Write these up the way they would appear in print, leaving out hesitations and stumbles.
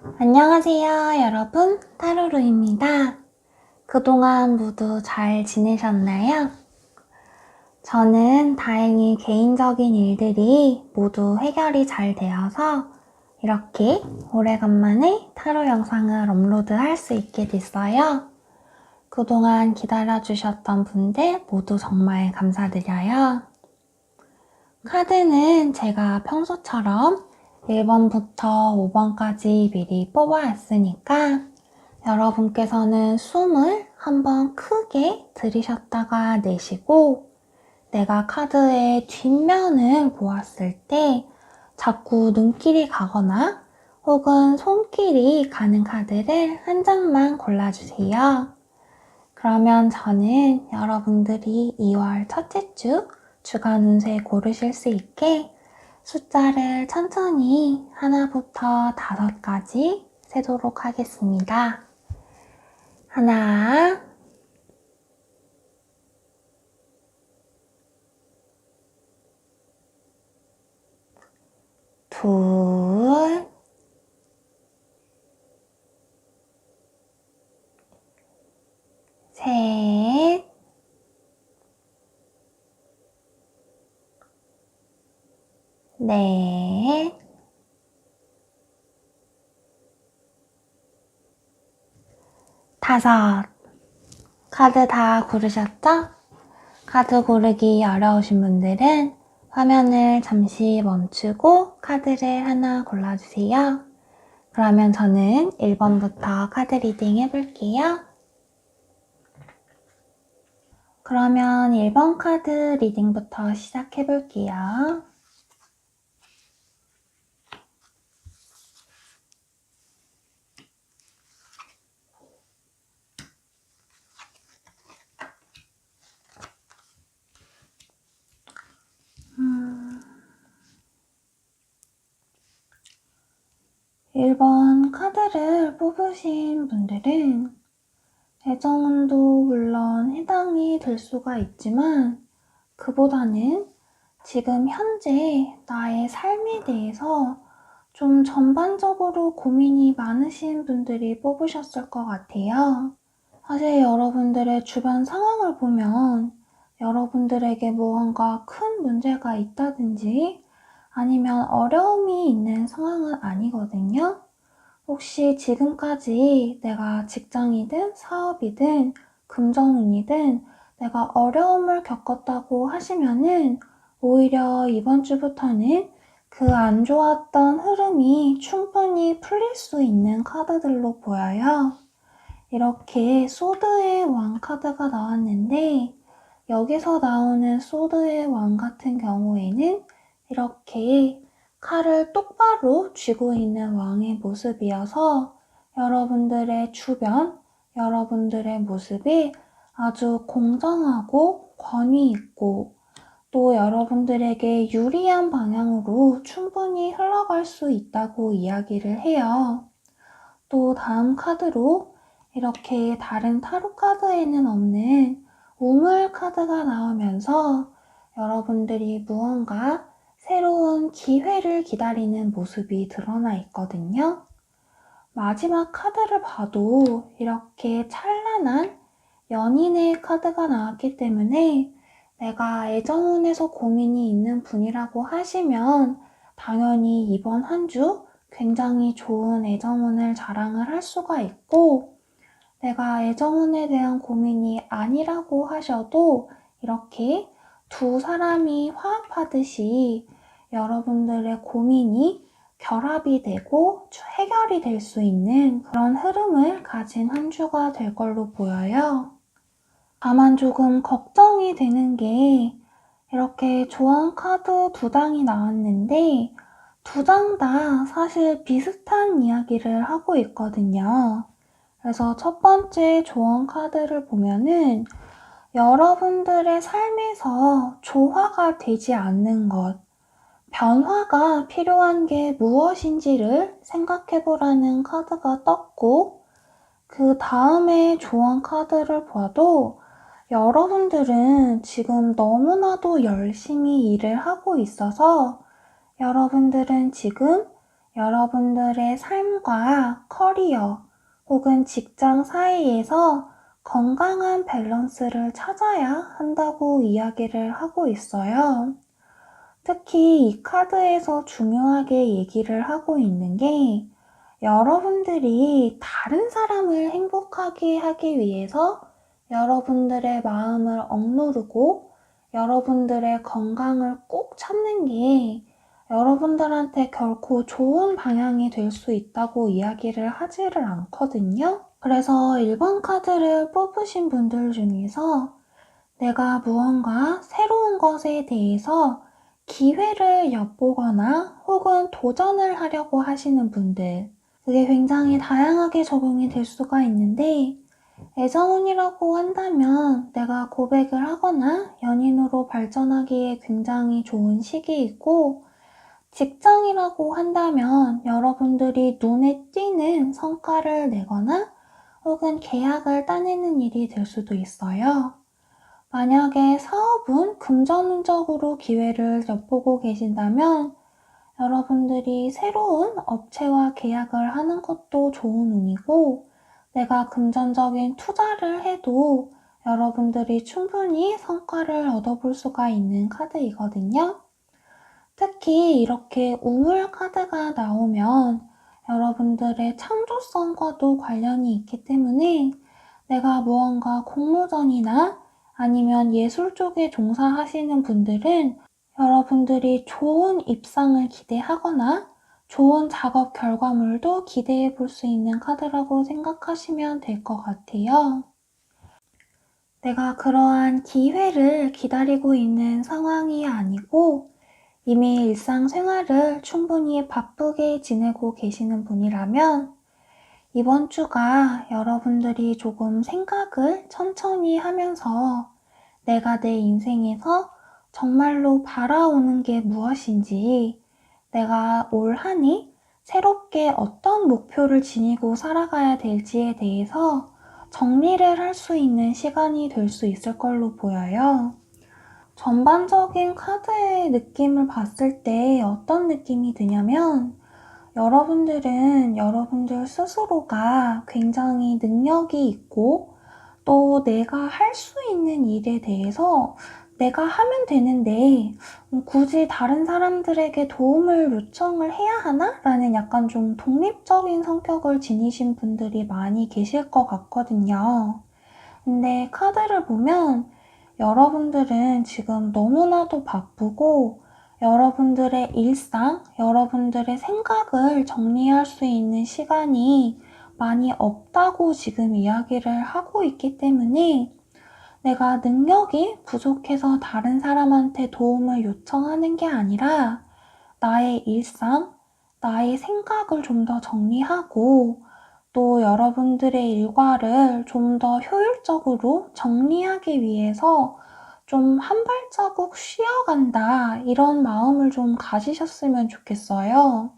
안녕하세요, 여러분. 타로루입니다. 그동안 모두 잘 지내셨나요? 저는 다행히 개인적인 일들이 모두 해결이 잘 되어서 이렇게 오래간만에 타로 영상을 업로드할 수 있게 됐어요. 그동안 기다려주셨던 분들 모두 정말 감사드려요. 카드는 제가 평소처럼 1번부터 5번까지 미리 뽑아왔으니까 여러분께서는 숨을 한번 크게 들이셨다가 내쉬고 내가 카드의 뒷면을 보았을 때 자꾸 눈길이 가거나 혹은 손길이 가는 카드를 한 장만 골라주세요. 그러면 저는 여러분들이 2월 첫째 주 주간 운세 고르실 수 있게 숫자를 천천히 하나부터 5까지 세도록 하겠습니다. 하나, 둘, 셋, 넷, 다섯. 카드 다 고르셨죠? 카드 고르기 어려우신 분들은 화면을 잠시 멈추고 카드를 하나 골라주세요. 그러면 저는 1번부터 카드 리딩 해볼게요. 그러면 1번 카드 리딩부터 시작해볼게요. 음, 1번 카드를 뽑으신 분들은 애정운도 물론 해당이 될 수가 있지만 그보다는 지금 현재 나의 삶에 대해서 좀 전반적으로 고민이 많으신 분들이 뽑으셨을 것 같아요. 사실 여러분들의 주변 상황을 보면 여러분들에게 무언가 큰 문제가 있다든지 아니면 어려움이 있는 상황은 아니거든요. 혹시 지금까지 내가 직장이든 사업이든 금전운이든 내가 어려움을 겪었다고 하시면은 오히려 이번 주부터는 그 안 좋았던 흐름이 충분히 풀릴 수 있는 카드들로 보여요. 이렇게 소드의 왕 카드가 나왔는데 여기서 나오는 소드의 왕 같은 경우에는 이렇게 칼을 똑바로 쥐고 있는 왕의 모습이어서 여러분들의 주변, 여러분들의 모습이 아주 공정하고 권위 있고 또 여러분들에게 유리한 방향으로 충분히 흘러갈 수 있다고 이야기를 해요. 또 다음 카드로 이렇게 다른 타로 카드에는 없는 우물 카드가 나오면서 여러분들이 무언가 새로운 기회를 기다리는 모습이 드러나 있거든요. 마지막 카드를 봐도 이렇게 찬란한 연인의 카드가 나왔기 때문에 내가 애정운에서 고민이 있는 분이라고 하시면 당연히 이번 한 주 굉장히 좋은 애정운을 자랑을 할 수가 있고 내가 애정운에 대한 고민이 아니라고 하셔도 이렇게 두 사람이 화합하듯이 여러분들의 고민이 결합이 되고 해결이 될 수 있는 그런 흐름을 가진 한 주가 될 걸로 보여요. 다만 조금 걱정이 되는 게 이렇게 조언 카드 두 장이 나왔는데 두 장 다 사실 비슷한 이야기를 하고 있거든요. 그래서 첫 번째 조언 카드를 보면은 여러분들의 삶에서 조화가 되지 않는 것, 변화가 필요한 게 무엇인지를 생각해 보라는 카드가 떴고 그 다음에 조언 카드를 봐도 여러분들은 지금 너무나도 열심히 일을 하고 있어서 여러분들은 지금 여러분들의 삶과 커리어 혹은 직장 사이에서 건강한 밸런스를 찾아야 한다고 이야기를 하고 있어요. 특히 이 카드에서 중요하게 얘기를 하고 있는 게 여러분들이 다른 사람을 행복하게 하기 위해서 여러분들의 마음을 억누르고 여러분들의 건강을 꼭 찾는 게 여러분들한테 결코 좋은 방향이 될 수 있다고 이야기를 하지를 않거든요. 그래서 1번 카드를 뽑으신 분들 중에서 내가 무언가 새로운 것에 대해서 기회를 엿보거나 혹은 도전을 하려고 하시는 분들, 그게 굉장히 다양하게 적용이 될 수가 있는데, 애정운이라고 한다면 내가 고백을 하거나 연인으로 발전하기에 굉장히 좋은 시기이고, 직장이라고 한다면 여러분들이 눈에 띄는 성과를 내거나 혹은 계약을 따내는 일이 될 수도 있어요. 만약에 사업은 금전적으로 기회를 엿보고 계신다면 여러분들이 새로운 업체와 계약을 하는 것도 좋은 운이고, 내가 금전적인 투자를 해도 여러분들이 충분히 성과를 얻어볼 수가 있는 카드이거든요. 특히 이렇게 우물 카드가 나오면 여러분들의 창조성과도 관련이 있기 때문에 내가 무언가 공모전이나 아니면 예술 쪽에 종사하시는 분들은 여러분들이 좋은 입상을 기대하거나 좋은 작업 결과물도 기대해 볼 수 있는 카드라고 생각하시면 될 것 같아요. 내가 그러한 기회를 기다리고 있는 상황이 아니고 이미 일상생활을 충분히 바쁘게 지내고 계시는 분이라면 이번 주가 여러분들이 조금 생각을 천천히 하면서 내가 내 인생에서 정말로 바라오는 게 무엇인지, 내가 올 한 해 새롭게 어떤 목표를 지니고 살아가야 될지에 대해서 정리를 할 수 있는 시간이 될 수 있을 걸로 보여요. 전반적인 카드의 느낌을 봤을 때 어떤 느낌이 드냐면 여러분들은 여러분들 스스로가 굉장히 능력이 있고 또 내가 할 수 있는 일에 대해서 내가 하면 되는데 굳이 다른 사람들에게 도움을 요청을 해야 하나? 라는 약간 좀 독립적인 성격을 지니신 분들이 많이 계실 것 같거든요. 근데 카드를 보면 여러분들은 지금 너무나도 바쁘고 여러분들의 일상, 여러분들의 생각을 정리할 수 있는 시간이 많이 없다고 지금 이야기를 하고 있기 때문에 내가 능력이 부족해서 다른 사람한테 도움을 요청하는 게 아니라 나의 일상, 나의 생각을 좀 더 정리하고 또 여러분들의 일과를 좀 더 효율적으로 정리하기 위해서 좀 한 발자국 쉬어간다, 이런 마음을 좀 가지셨으면 좋겠어요.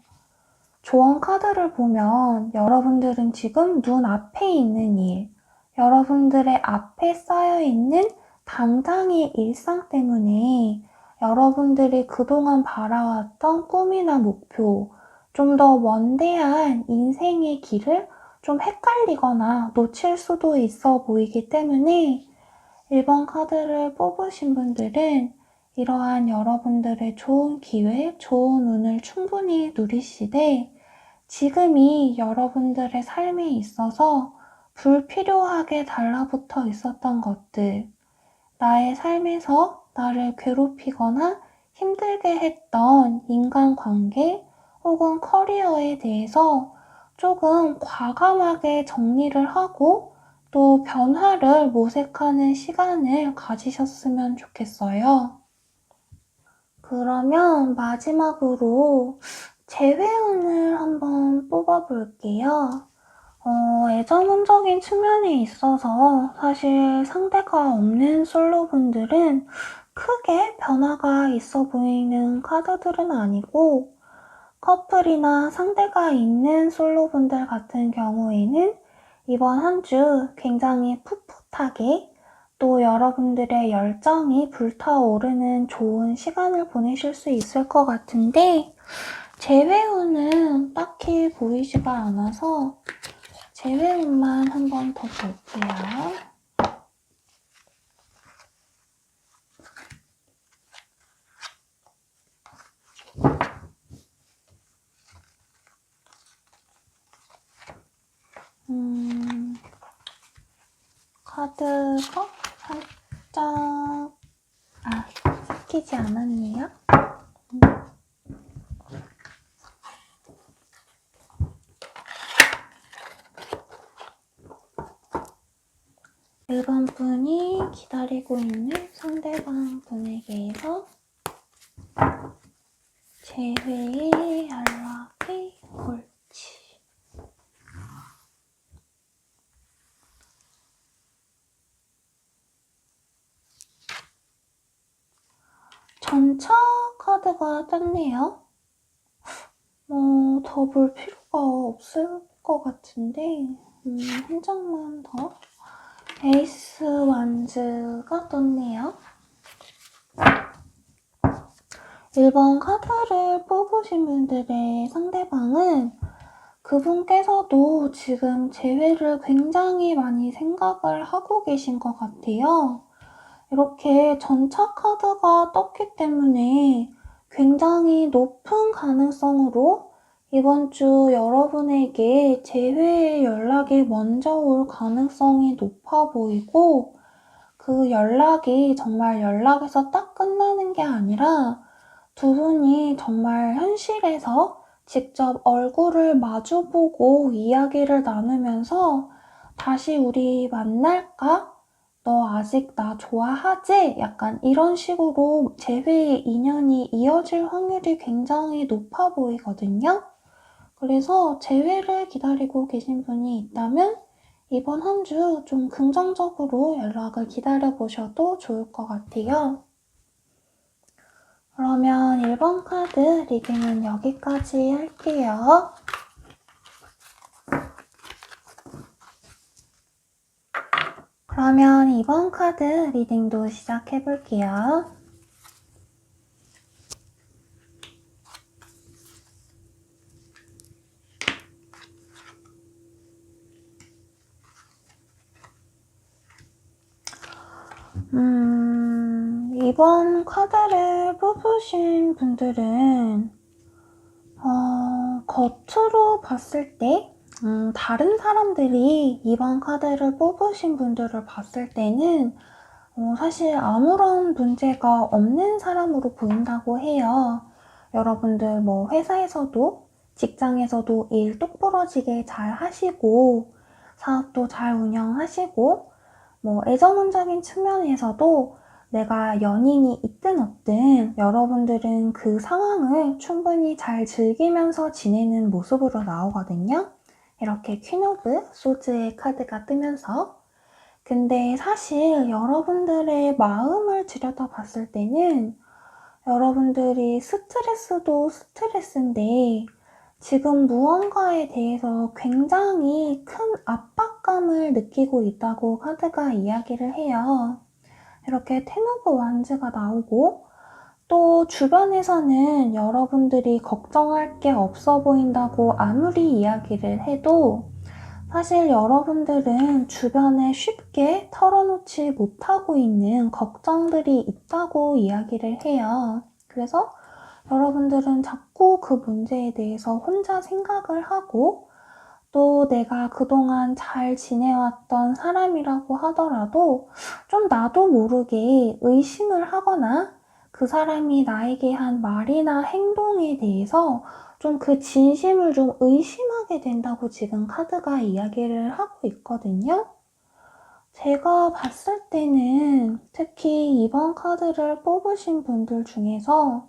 조언 카드를 보면 여러분들은 지금 눈앞에 있는 일, 여러분들의 앞에 쌓여있는 당장의 일상 때문에 여러분들이 그동안 바라왔던 꿈이나 목표, 좀 더 원대한 인생의 길을 좀 헷갈리거나 놓칠 수도 있어 보이기 때문에 1번 카드를 뽑으신 분들은 이러한 여러분들의 좋은 기회, 좋은 운을 충분히 누리시되 지금이 여러분들의 삶에 있어서 불필요하게 달라붙어 있었던 것들, 나의 삶에서 나를 괴롭히거나 힘들게 했던 인간관계 혹은 커리어에 대해서 조금 과감하게 정리를 하고 또 변화를 모색하는 시간을 가지셨으면 좋겠어요. 그러면 마지막으로 재회운을 한번 뽑아볼게요. 애정운적인 측면에 있어서 사실 상대가 없는 솔로분들은 크게 변화가 있어 보이는 카드들은 아니고 커플이나 상대가 있는 솔로분들 같은 경우에는 이번 한 주 굉장히 풋풋하게 또 여러분들의 열정이 불타오르는 좋은 시간을 보내실 수 있을 것 같은데 재회운은 딱히 보이지가 않아서 재회운만 한 번 더 볼게요. 카드가 살짝 섞이지 않았네요. 1번 분이 기다리고 있는 상대방 분에게서 재회의 연락이 올지. 전차 카드가 떴네요. 더 볼 필요가 없을 것 같은데 한 장만 더. 에이스 완즈가 떴네요. 1번 카드를 뽑으신 분들의 상대방은 그분께서도 지금 재회를 굉장히 많이 생각을 하고 계신 것 같아요. 이렇게 전차 카드가 떴기 때문에 굉장히 높은 가능성으로 이번 주 여러분에게 재회의 연락이 먼저 올 가능성이 높아 보이고, 그 연락이 정말 연락에서 딱 끝나는 게 아니라 두 분이 정말 현실에서 직접 얼굴을 마주보고 이야기를 나누면서 다시 우리 만날까? 너 아직 나 좋아하지? 약간 이런 식으로 재회의 인연이 이어질 확률이 굉장히 높아 보이거든요. 그래서 재회를 기다리고 계신 분이 있다면 이번 한 주 좀 긍정적으로 연락을 기다려보셔도 좋을 것 같아요. 그러면 1번 카드 리딩은 여기까지 할게요. 그러면 2번 카드 리딩도 시작해볼게요. 이번 카드를 뽑으신 분들은 겉으로 봤을 때 다른 사람들이 이번 카드를 뽑으신 분들을 봤을 때는 사실 아무런 문제가 없는 사람으로 보인다고 해요. 여러분들 뭐 회사에서도 직장에서도 일 똑부러지게 잘 하시고 사업도 잘 운영하시고 뭐 애정운적인 측면에서도 내가 연인이 있든 없든 여러분들은 그 상황을 충분히 잘 즐기면서 지내는 모습으로 나오거든요. 이렇게 퀸 오브 소즈의 카드가 뜨면서, 근데 사실 여러분들의 마음을 들여다봤을 때는 여러분들이 스트레스도 스트레스인데 지금 무언가에 대해서 굉장히 큰 압박감을 느끼고 있다고 카드가 이야기를 해요. 이렇게 텐 오브 완즈가 나오고, 또 주변에서는 여러분들이 걱정할 게 없어 보인다고 아무리 이야기를 해도 사실 여러분들은 주변에 쉽게 털어놓지 못하고 있는 걱정들이 있다고 이야기를 해요. 그래서 여러분들은 자꾸 그 문제에 대해서 혼자 생각을 하고, 또 내가 그동안 잘 지내왔던 사람이라고 하더라도 좀 나도 모르게 의심을 하거나 그 사람이 나에게 한 말이나 행동에 대해서 좀 그 진심을 좀 의심하게 된다고 지금 카드가 이야기를 하고 있거든요. 제가 봤을 때는 특히 이번 카드를 뽑으신 분들 중에서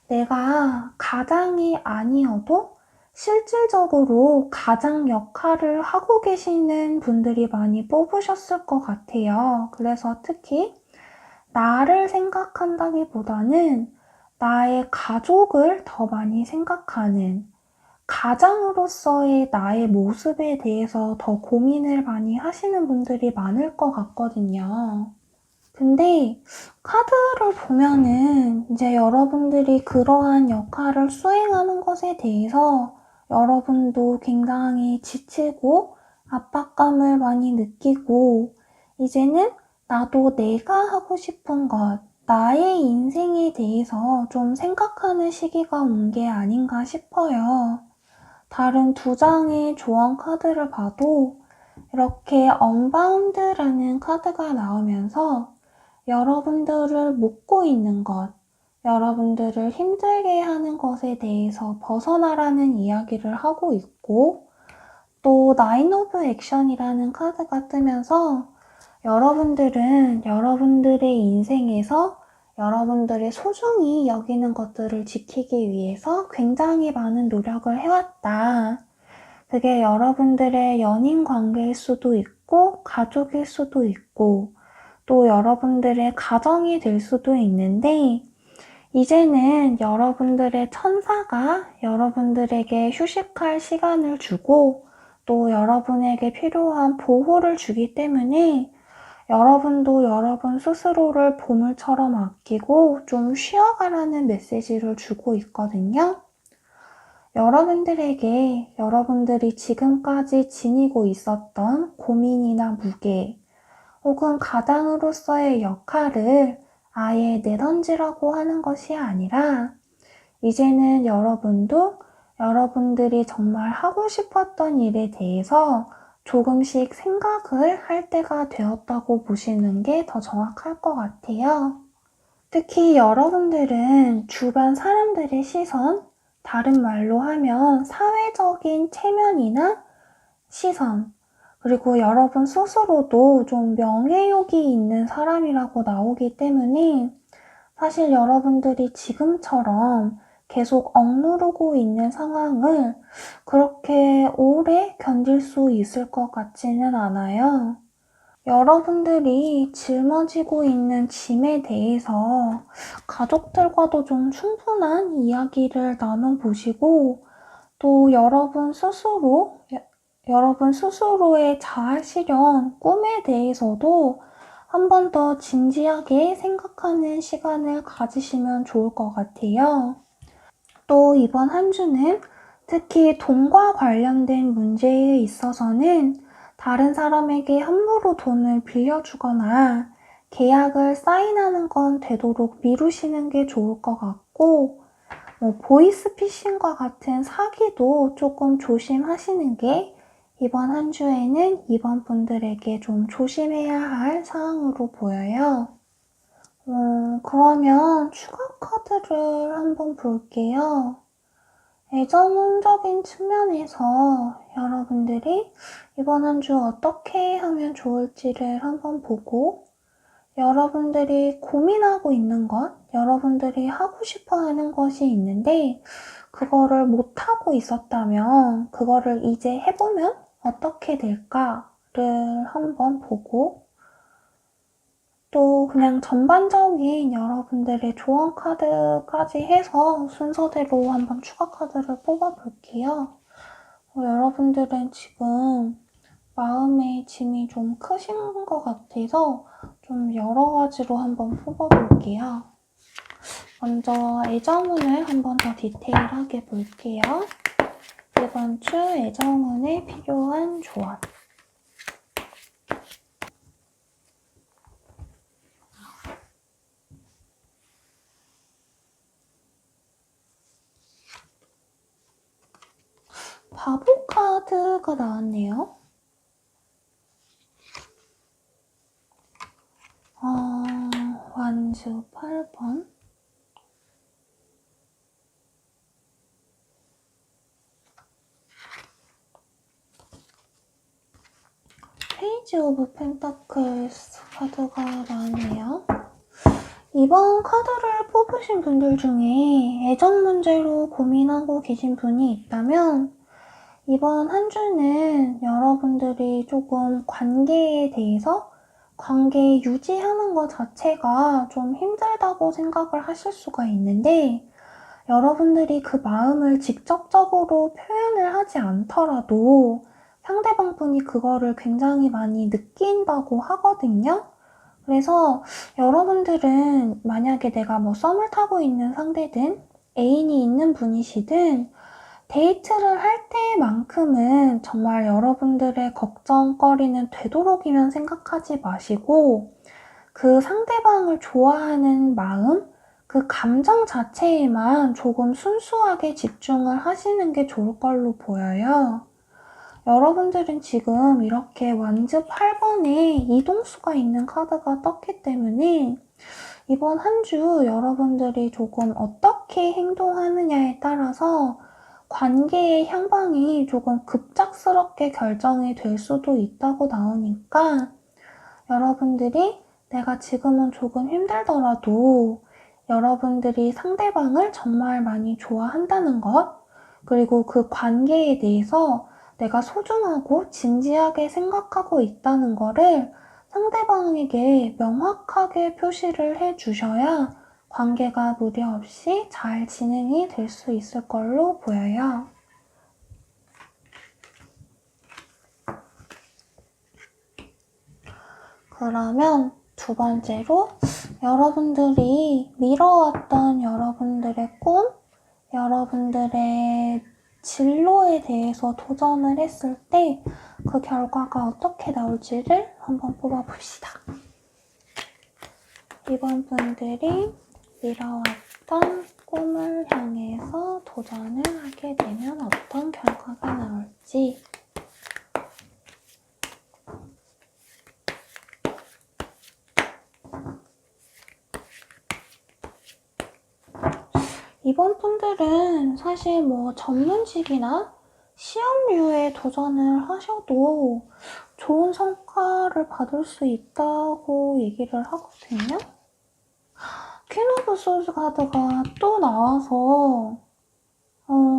내가 가장이 아니어도 실질적으로 가장 역할을 하고 계시는 분들이 많이 뽑으셨을 것 같아요. 그래서 특히 나를 생각한다기보다는 나의 가족을 더 많이 생각하는, 가장으로서의 나의 모습에 대해서 더 고민을 많이 하시는 분들이 많을 것 같거든요. 근데 카드를 보면은 이제 여러분들이 그러한 역할을 수행하는 것에 대해서 여러분도 굉장히 지치고 압박감을 많이 느끼고 이제는 나도 내가 하고 싶은 것, 나의 인생에 대해서 좀 생각하는 시기가 온 게 아닌가 싶어요. 다른 두 장의 조언 카드를 봐도 이렇게 언바운드라는 카드가 나오면서 여러분들을 묶고 있는 것, 여러분들을 힘들게 하는 것에 대해서 벗어나라는 이야기를 하고 있고 또 나인 오브 액션이라는 카드가 뜨면서 여러분들은 여러분들의 인생에서 여러분들의 소중히 여기는 것들을 지키기 위해서 굉장히 많은 노력을 해왔다. 그게 여러분들의 연인 관계일 수도 있고 가족일 수도 있고 또 여러분들의 가정이 될 수도 있는데 이제는 여러분들의 천사가 여러분들에게 휴식할 시간을 주고 또 여러분에게 필요한 보호를 주기 때문에 여러분도 여러분 스스로를 보물처럼 아끼고 좀 쉬어가라는 메시지를 주고 있거든요. 여러분들에게 여러분들이 지금까지 지니고 있었던 고민이나 무게 혹은 가장으로서의 역할을 아예 내던지라고 하는 것이 아니라 이제는 여러분도 여러분들이 정말 하고 싶었던 일에 대해서 조금씩 생각을 할 때가 되었다고 보시는 게 더 정확할 것 같아요. 특히 여러분들은 주변 사람들의 시선, 다른 말로 하면 사회적인 체면이나 시선, 그리고 여러분 스스로도 좀 명예욕이 있는 사람이라고 나오기 때문에 사실 여러분들이 지금처럼 계속 억누르고 있는 상황을 그렇게 오래 견딜 수 있을 것 같지는 않아요. 여러분들이 짊어지고 있는 짐에 대해서 가족들과도 좀 충분한 이야기를 나눠보시고 또 여러분 스스로의 자아 실현, 꿈에 대해서도 한 번 더 진지하게 생각하는 시간을 가지시면 좋을 것 같아요. 또 이번 한 주는 특히 돈과 관련된 문제에 있어서는 다른 사람에게 함부로 돈을 빌려주거나 계약을 사인하는 건 되도록 미루시는 게 좋을 것 같고 보이스피싱과 같은 사기도 조금 조심하시는 게 이번 한 주에는 이번 분들에게 좀 조심해야 할 사항으로 보여요. 그러면 추가 카드를 한번 볼게요. 애정운적인 측면에서 여러분들이 이번 한 주 어떻게 하면 좋을지를 한번 보고 여러분들이 고민하고 있는 것, 여러분들이 하고 싶어 하는 것이 있는데 그거를 못하고 있었다면 그거를 이제 해보면 어떻게 될까를 한번 보고 또 그냥 전반적인 여러분들의 조언 카드까지 해서 순서대로 한번 추가 카드를 뽑아볼게요. 여러분들은 지금 마음의 짐이 좀 크신 것 같아서 좀 여러 가지로 한번 뽑아볼게요. 먼저 애정운을 한번 더 디테일하게 볼게요. 이번 주 애정운에 필요한 조언. 바보 카드가 나왔네요. 완즈 8번. 페이지 오브 펜타클스 카드가 나왔네요. 이번 카드를 뽑으신 분들 중에 애정 문제로 고민하고 계신 분이 있다면 이번 한 주는 여러분들이 조금 관계에 대해서 관계 유지하는 것 자체가 좀 힘들다고 생각을 하실 수가 있는데 여러분들이 그 마음을 직접적으로 표현을 하지 않더라도 상대방 분이 그거를 굉장히 많이 느낀다고 하거든요. 그래서 여러분들은 만약에 내가 뭐 썸을 타고 있는 상대든 애인이 있는 분이시든 데이트를 할 때만큼은 정말 여러분들의 걱정거리는 되도록이면 생각하지 마시고 그 상대방을 좋아하는 마음, 그 감정 자체에만 조금 순수하게 집중을 하시는 게 좋을 걸로 보여요. 여러분들은 지금 이렇게 완즈 8번에 이동수가 있는 카드가 떴기 때문에 이번 한 주 여러분들이 조금 어떻게 행동하느냐에 따라서 관계의 향방이 조금 급작스럽게 결정이 될 수도 있다고 나오니까 여러분들이 내가 지금은 조금 힘들더라도 여러분들이 상대방을 정말 많이 좋아한다는 것, 그리고 그 관계에 대해서 내가 소중하고 진지하게 생각하고 있다는 거를 상대방에게 명확하게 표시를 해주셔야 관계가 무리 없이 잘 진행이 될 수 있을 걸로 보여요. 그러면 두 번째로 여러분들이 미뤄왔던 여러분들의 꿈, 여러분들의 진로에 대해서 도전을 했을 때 그 결과가 어떻게 나올지를 한번 뽑아봅시다. 이번 분들이 미뤄왔던 꿈을 향해서 도전을 하게 되면 어떤 결과가 나올지. 이번 분들은 사실 뭐 전문직이나 시험류에 도전을 하셔도 좋은 성과를 받을 수 있다고 얘기를 하거든요. 퀸 오브 소스 카드가 또 나와서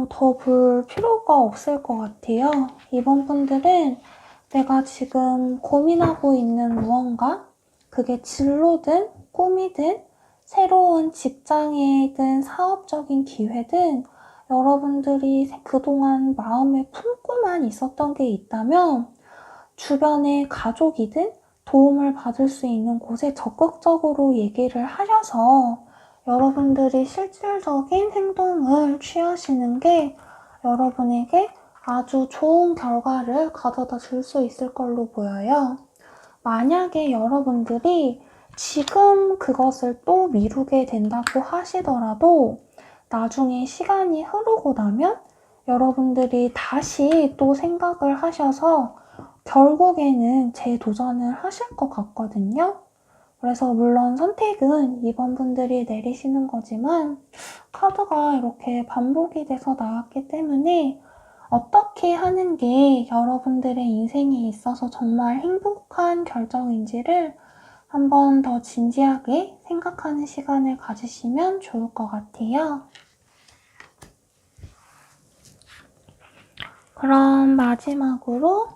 더 볼 필요가 없을 것 같아요. 이번 분들은 내가 지금 고민하고 있는 무언가, 그게 진로든 꿈이든 새로운 직장이든 사업적인 기회든 여러분들이 그동안 마음에 품고만 있었던 게 있다면 주변의 가족이든 도움을 받을 수 있는 곳에 적극적으로 얘기를 하셔서 여러분들이 실질적인 행동을 취하시는 게 여러분에게 아주 좋은 결과를 가져다 줄 수 있을 걸로 보여요. 만약에 여러분들이 지금 그것을 또 미루게 된다고 하시더라도 나중에 시간이 흐르고 나면 여러분들이 다시 또 생각을 하셔서 결국에는 재도전을 하실 것 같거든요. 그래서 물론 선택은 이번 분들이 내리시는 거지만 카드가 이렇게 반복이 돼서 나왔기 때문에 어떻게 하는 게 여러분들의 인생에 있어서 정말 행복한 결정인지를 한 번 더 진지하게 생각하는 시간을 가지시면 좋을 것 같아요. 그럼 마지막으로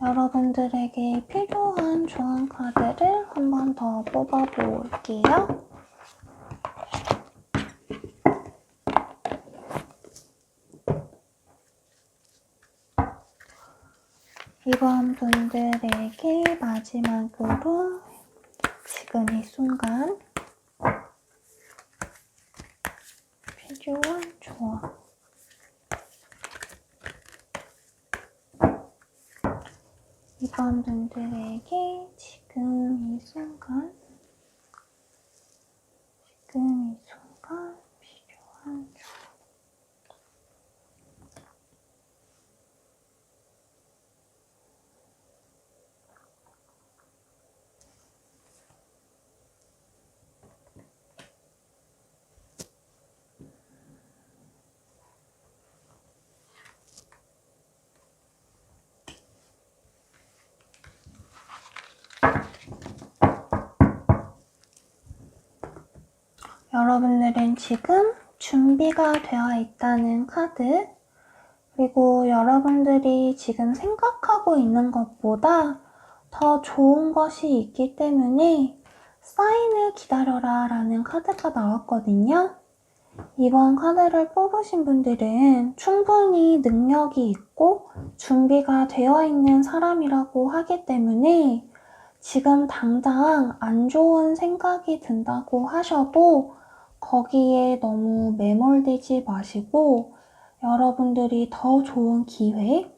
여러분들에게 필요한 조언 카드를 한 번 더 뽑아볼게요. 이번 분들에게 마지막으로 지금 이 순간 필요한 조언. 이번 분들에게 지금 이 순간 필요한 조언. 여러분들은 지금 준비가 되어 있다는 카드, 그리고 여러분들이 지금 생각하고 있는 것보다 더 좋은 것이 있기 때문에 사인을 기다려라 라는 카드가 나왔거든요. 이번 카드를 뽑으신 분들은 충분히 능력이 있고 준비가 되어 있는 사람이라고 하기 때문에 지금 당장 안 좋은 생각이 든다고 하셔도 거기에 너무 매몰되지 마시고 여러분들이 더 좋은 기회,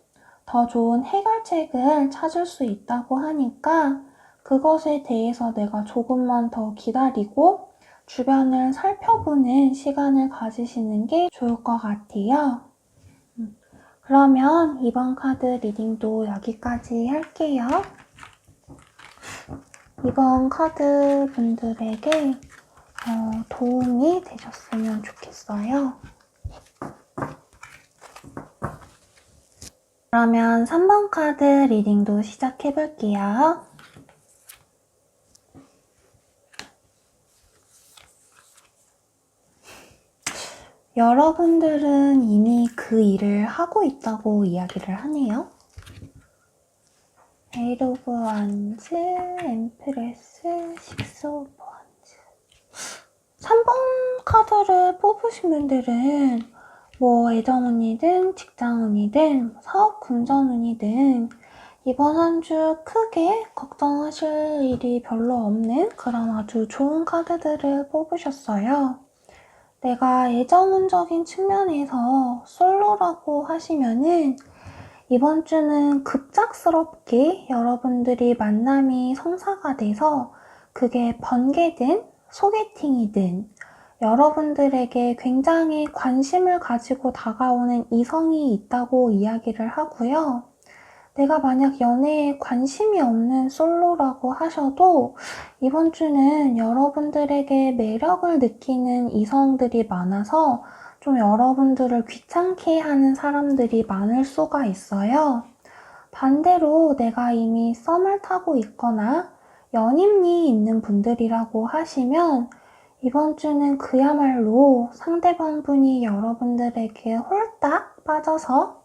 더 좋은 해결책을 찾을 수 있다고 하니까 그것에 대해서 내가 조금만 더 기다리고 주변을 살펴보는 시간을 가지시는 게 좋을 것 같아요. 그러면 이번 카드 리딩도 여기까지 할게요. 이번 카드 분들에게 도움이 되셨으면 좋겠어요. 그러면 3번 카드 리딩도 시작해 볼게요. 여러분들은 이미 그 일을 하고 있다고 이야기를 하네요. 에이트 오브 원즈, 엠프레스, 식스 오브 원즈. 3번 카드를 뽑으신 분들은 뭐 애정운이든 직장운이든 사업 금전운이든 이번 한 주 크게 걱정하실 일이 별로 없는 그런 아주 좋은 카드들을 뽑으셨어요. 내가 애정운적인 측면에서 솔로라고 하시면은 이번 주는 급작스럽게 여러분들이 만남이 성사가 돼서 그게 번개든 소개팅이든 여러분들에게 굉장히 관심을 가지고 다가오는 이성이 있다고 이야기를 하고요. 내가 만약 연애에 관심이 없는 솔로라고 하셔도 이번 주는 여러분들에게 매력을 느끼는 이성들이 많아서 좀 여러분들을 귀찮게 하는 사람들이 많을 수가 있어요. 반대로 내가 이미 썸을 타고 있거나 연인이 있는 분들이라고 하시면 이번 주는 그야말로 상대방 분이 여러분들에게 홀딱 빠져서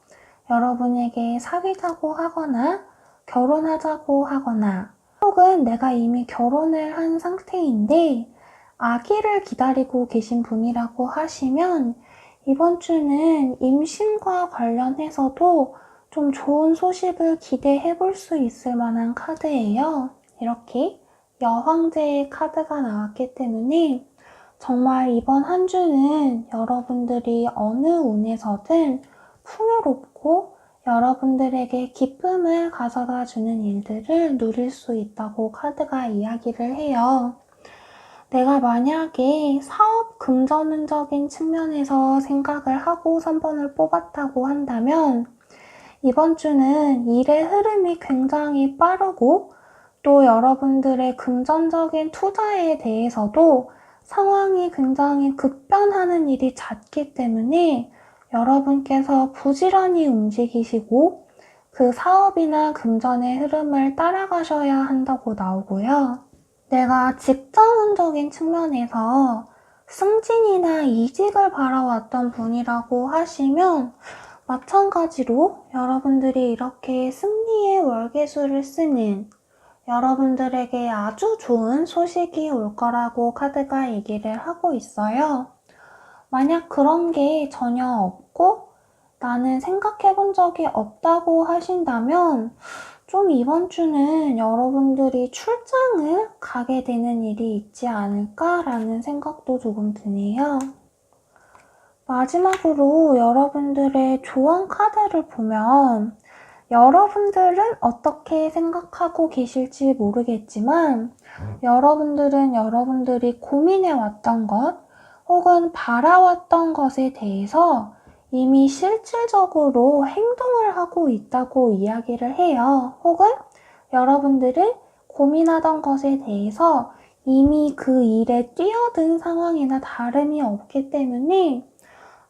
여러분에게 사귀자고 하거나 결혼하자고 하거나 혹은 내가 이미 결혼을 한 상태인데 아기를 기다리고 계신 분이라고 하시면 이번 주는 임신과 관련해서도 좀 좋은 소식을 기대해 볼 수 있을 만한 카드예요. 이렇게 여황제의 카드가 나왔기 때문에 정말 이번 한 주는 여러분들이 어느 운에서든 풍요롭고 여러분들에게 기쁨을 가져다 주는 일들을 누릴 수 있다고 카드가 이야기를 해요. 내가 만약에 사업 금전운적인 측면에서 생각을 하고 3번을 뽑았다고 한다면 이번 주는 일의 흐름이 굉장히 빠르고 또 여러분들의 금전적인 투자에 대해서도 상황이 굉장히 급변하는 일이 잦기 때문에 여러분께서 부지런히 움직이시고 그 사업이나 금전의 흐름을 따라가셔야 한다고 나오고요. 내가 직장운적인 측면에서 승진이나 이직을 바라왔던 분이라고 하시면 마찬가지로 여러분들이 이렇게 승리의 월계수를 쓰는 여러분들에게 아주 좋은 소식이 올 거라고 카드가 얘기를 하고 있어요. 만약 그런 게 전혀 없고 나는 생각해 본 적이 없다고 하신다면 좀 이번 주는 여러분들이 출장을 가게 되는 일이 있지 않을까라는 생각도 조금 드네요. 마지막으로 여러분들의 조언 카드를 보면 여러분들은 어떻게 생각하고 계실지 모르겠지만 여러분들은 여러분들이 고민해왔던 것 혹은 바라왔던 것에 대해서 이미 실질적으로 행동을 하고 있다고 이야기를 해요. 혹은 여러분들은 고민하던 것에 대해서 이미 그 일에 뛰어든 상황이나 다름이 없기 때문에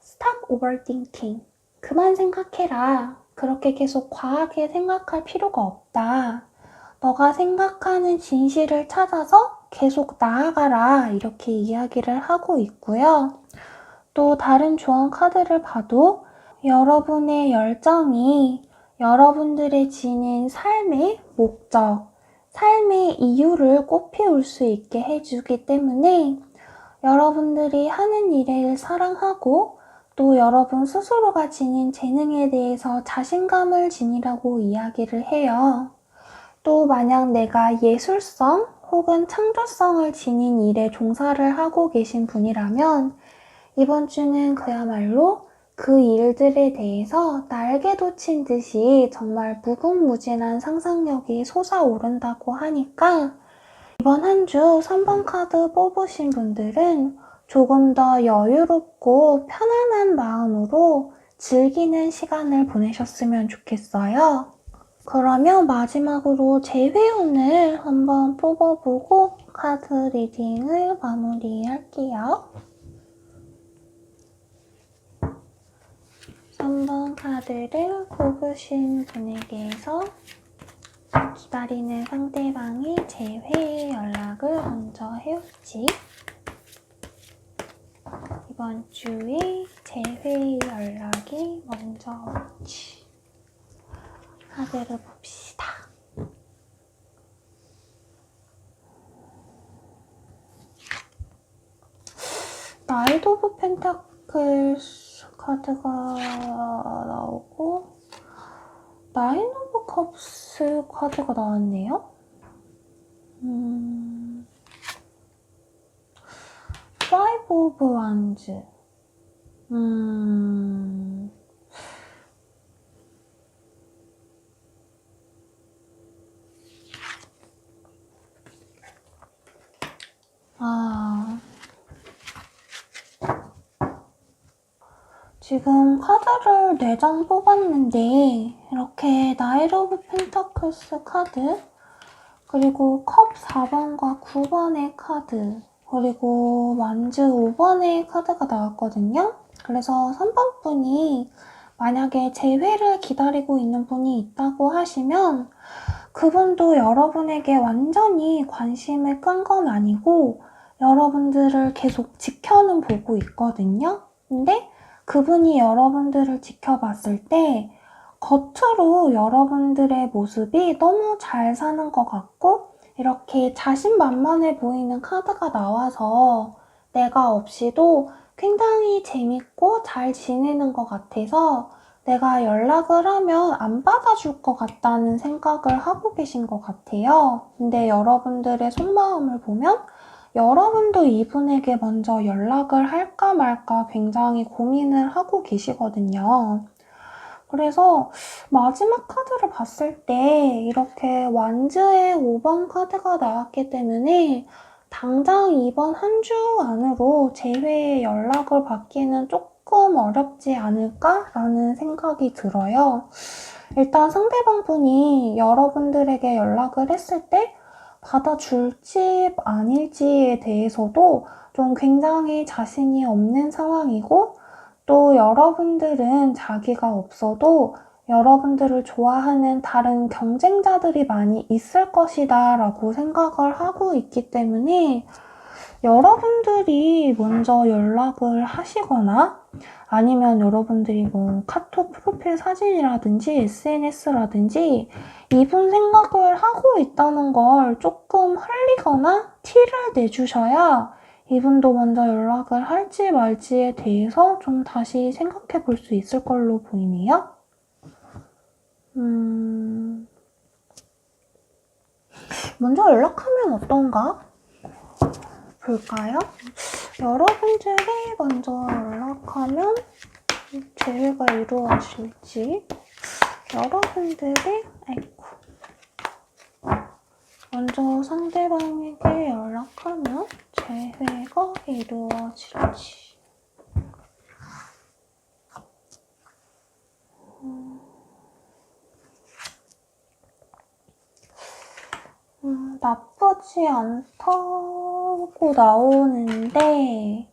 Stop overthinking. 그만 생각해라. 그렇게 계속 과하게 생각할 필요가 없다. 너가 생각하는 진실을 찾아서 계속 나아가라. 이렇게 이야기를 하고 있고요. 또 다른 조언 카드를 봐도 여러분의 열정이 여러분들의 지닌 삶의 목적, 삶의 이유를 꽃피울 수 있게 해주기 때문에 여러분들이 하는 일을 사랑하고 또 여러분 스스로가 지닌 재능에 대해서 자신감을 지니라고 이야기를 해요. 또 만약 내가 예술성 혹은 창조성을 지닌 일에 종사를 하고 계신 분이라면 이번 주는 그야말로 그 일들에 대해서 날개 돋친 듯이 정말 무궁무진한 상상력이 솟아오른다고 하니까 이번 한 주 3번 카드 뽑으신 분들은 조금 더 여유롭고 편안한 마음으로 즐기는 시간을 보내셨으면 좋겠어요. 그러면 마지막으로 재회운을 한번 뽑아보고 카드 리딩을 마무리할게요. 3번 카드를 뽑으신 분에게서 기다리는 상대방이 재회 연락을 먼저 해올지, 이번 주에 재회 연락이 먼저 올지 카드를 봅시다. 나이트 오브 펜타클스 카드가 나오고 나인 오브 컵스 카드가 나왔네요. 파이브 오브 완즈. 지금 카드를 4장 뽑았는데 이렇게 나이트 오브 펜타클스 카드, 그리고 컵 4번과 9번의 카드, 그리고 완즈 5번의 카드가 나왔거든요. 그래서 3번 분이 만약에 재회를 기다리고 있는 분이 있다고 하시면 그분도 여러분에게 완전히 관심을 끈 건 아니고 여러분들을 계속 지켜는 보고 있거든요. 근데 그분이 여러분들을 지켜봤을 때 겉으로 여러분들의 모습이 너무 잘 사는 것 같고 이렇게 자신만만해 보이는 카드가 나와서 내가 없이도 굉장히 재밌고 잘 지내는 것 같아서 내가 연락을 하면 안 받아줄 것 같다는 생각을 하고 계신 것 같아요. 근데 여러분들의 속마음을 보면 여러분도 이분에게 먼저 연락을 할까 말까 굉장히 고민을 하고 계시거든요. 그래서 마지막 카드를 봤을 때 이렇게 완즈의 5번 카드가 나왔기 때문에 당장 이번 한 주 안으로 재회의 연락을 받기는 조금 어렵지 않을까라는 생각이 들어요. 일단 상대방 분이 여러분들에게 연락을 했을 때 받아줄지 아닐지에 대해서도 좀 굉장히 자신이 없는 상황이고, 또 여러분들은 자기가 없어도 여러분들을 좋아하는 다른 경쟁자들이 많이 있을 것이다 라고 생각을 하고 있기 때문에 여러분들이 먼저 연락을 하시거나 아니면 여러분들이 뭐 카톡 프로필 사진이라든지 SNS라든지 이분 생각을 하고 있다는 걸 조금 흘리거나 티를 내주셔야 이분도 먼저 연락을 할지 말지에 대해서 좀 다시 생각해 볼 수 있을 걸로 보이네요. 먼저 연락하면 어떤가? 볼까요? 여러분들이 먼저 연락하면 재회가 이루어질지, 여러분들이 먼저 상대방에게 연락하면 재회가 이루어질지. 나쁘지 않다고 나오는데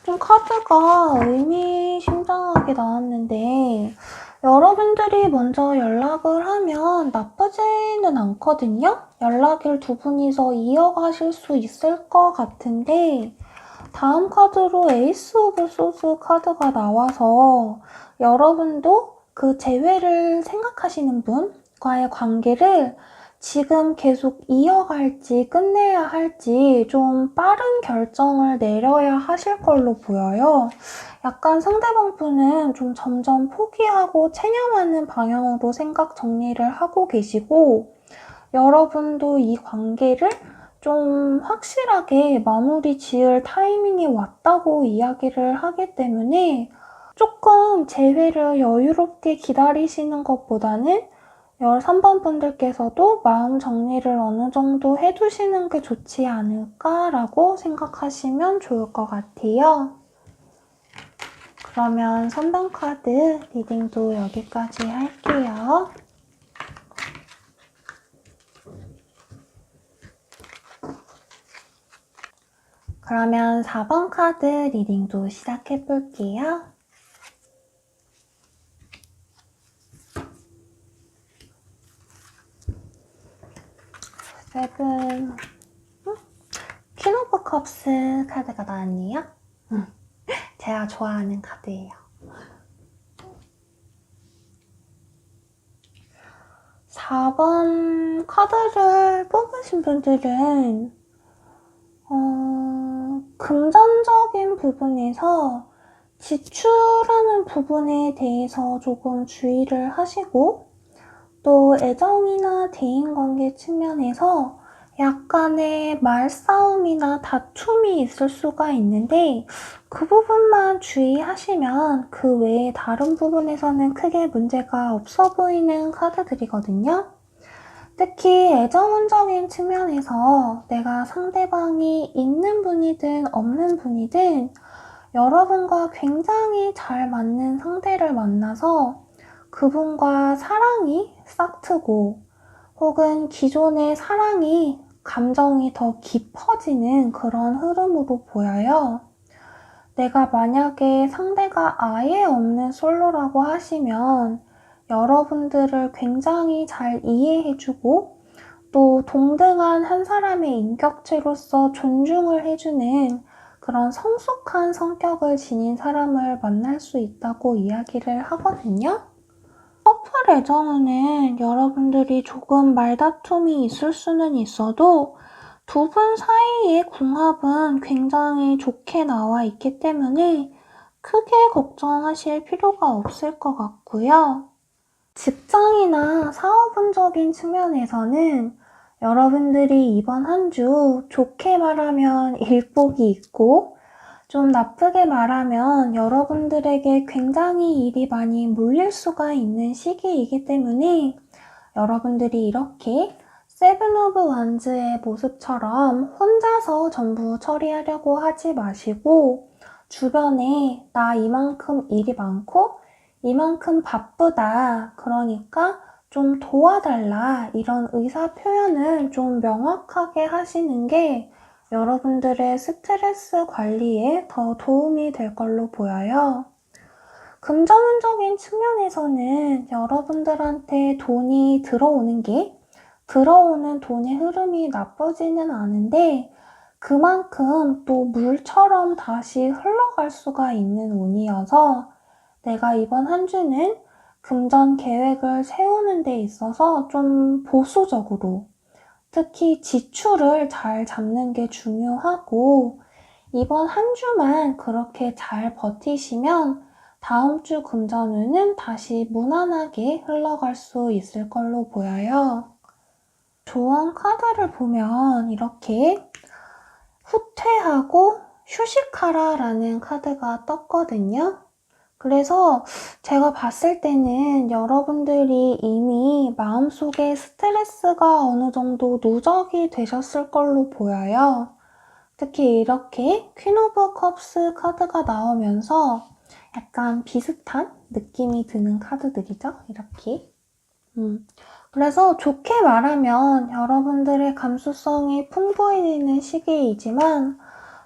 좀 카드가 의미심장하게 나왔는데 여러분들이 먼저 연락을 하면 나쁘지는 않거든요. 연락을 두 분이서 이어가실 수 있을 것 같은데 다음 카드로 에이스 오브 소스 카드가 나와서 여러분도 그 재회를 생각하시는 분과의 관계를 지금 계속 이어갈지 끝내야 할지 좀 빠른 결정을 내려야 하실 걸로 보여요. 약간 상대방 분은 좀 점점 포기하고 체념하는 방향으로 생각 정리를 하고 계시고, 여러분도 이 관계를 좀 확실하게 마무리 지을 타이밍이 왔다고 이야기를 하기 때문에 조금 재회를 여유롭게 기다리시는 것보다는 13번 분들께서도 마음 정리를 어느 정도 해두시는 게 좋지 않을까라고 생각하시면 좋을 것 같아요. 그러면 선당 카드 리딩도 여기까지 할게요. 그러면 4번 카드 리딩도 시작해 볼게요. 세븐, 퀸 오브 컵스 카드가 나왔네요. 제가 좋아하는 카드예요. 4번 카드를 뽑으신 분들은 금전적인 부분에서 지출하는 부분에 대해서 조금 주의를 하시고, 또 애정이나 대인관계 측면에서 약간의 말싸움이나 다툼이 있을 수가 있는데 그 부분만 주의하시면 그 외에 다른 부분에서는 크게 문제가 없어 보이는 카드들이거든요. 특히 애정운적인 측면에서 내가 상대방이 있는 분이든 없는 분이든 여러분과 굉장히 잘 맞는 상대를 만나서 그분과 사랑이 싹트고 혹은 기존의 사랑이 감정이 더 깊어지는 그런 흐름으로 보여요. 내가 만약에 상대가 아예 없는 솔로라고 하시면 여러분들을 굉장히 잘 이해해주고 또 동등한 한 사람의 인격체로서 존중을 해주는 그런 성숙한 성격을 지닌 사람을 만날 수 있다고 이야기를 하거든요. 커플 애정은 여러분들이 조금 말다툼이 있을 수는 있어도 두 분 사이의 궁합은 굉장히 좋게 나와 있기 때문에 크게 걱정하실 필요가 없을 것 같고요. 직장이나 사업운적인 측면에서는 여러분들이 이번 한 주 좋게 말하면 일복이 있고 좀 나쁘게 말하면 여러분들에게 굉장히 일이 많이 몰릴 수가 있는 시기이기 때문에 여러분들이 이렇게 세븐 오브 원즈의 모습처럼 혼자서 전부 처리하려고 하지 마시고 주변에 나 이만큼 일이 많고 이만큼 바쁘다. 그러니까 좀 도와달라. 이런 의사 표현을 좀 명확하게 하시는 게 여러분들의 스트레스 관리에 더 도움이 될 걸로 보여요. 금전운적인 측면에서는 여러분들한테 돈이 들어오는 돈의 흐름이 나쁘지는 않은데 그만큼 또 물처럼 다시 흘러갈 수가 있는 운이어서 내가 이번 한 주는 금전 계획을 세우는 데 있어서 좀 보수적으로 특히 지출을 잘 잡는 게 중요하고 이번 한 주만 그렇게 잘 버티시면 다음 주 금전운은 다시 무난하게 흘러갈 수 있을 걸로 보여요. 조언 카드를 보면 이렇게 후퇴하고 휴식하라 라는 카드가 떴거든요. 그래서 제가 봤을 때는 여러분들이 이미 마음속에 스트레스가 어느 정도 누적이 되셨을 걸로 보여요. 특히 이렇게 퀸 오브 컵스 카드가 나오면서 약간 비슷한 느낌이 드는 카드들이죠. 이렇게. 그래서 좋게 말하면 여러분들의 감수성이 풍부해지는 시기이지만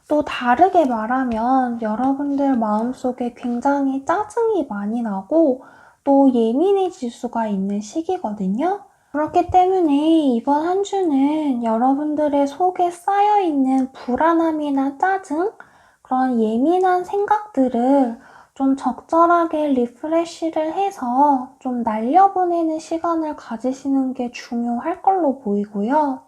또 다르게 말하면 여러분들 마음속에 굉장히 짜증이 많이 나고 또 예민해질 수가 있는 시기거든요. 그렇기 때문에 이번 한 주는 여러분들의 속에 쌓여있는 불안함이나 짜증, 그런 예민한 생각들을 좀 적절하게 리프레시를 해서 좀 날려보내는 시간을 가지시는 게 중요할 걸로 보이고요.